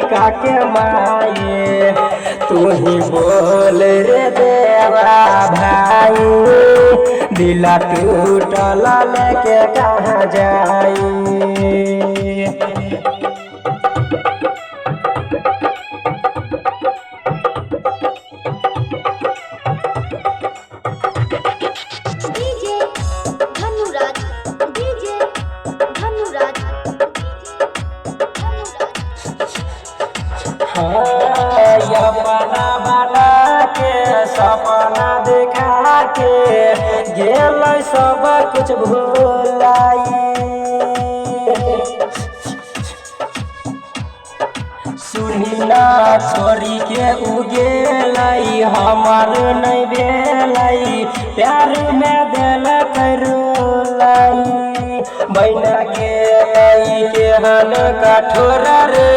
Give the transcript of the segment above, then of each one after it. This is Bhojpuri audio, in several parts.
लइका के माए। तू ही बोल रे देवा भाई, दिला टूटल लेके कहाँ जाई। अपना बना के सपना देखा के गेल सब कुछ भूलाई। सुनी ना छोरी के उगेलाई, हमार नहीं भेलाई, प्यार में दिल करुलाई। बना के हन कठोर रे,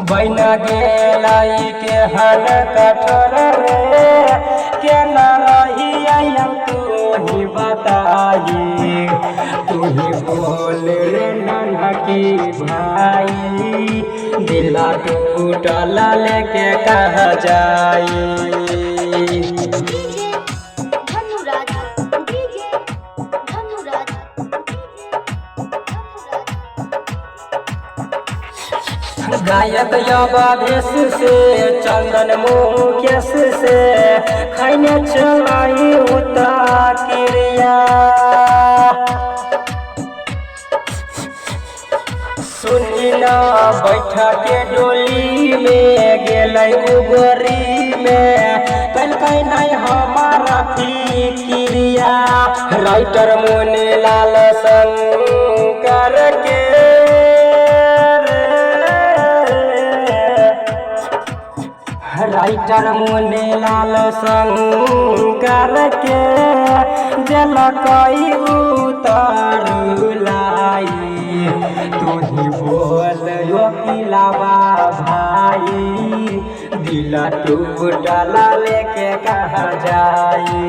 बना गेलाई के हन कठोर रे, के न रही तू ही बताई। तू ही बोल रे नन्हकी भाई, दिला टूटल लेके कहाँ जाई। गायक यवादेश से चंदन मुकेश से खैने चलाई उता क्रिया। सुनी ना बैठा के डोली में गेलै उगरी में, कल नहीं हमारा फिक्रिया। राइटर मोने लाल शंकर के, राइटर मोने लाल शंकर के जल कई उतरुलाई। तू ही बोल वकीलावा भाई, दिल टूटल लेके कहाँ जाई।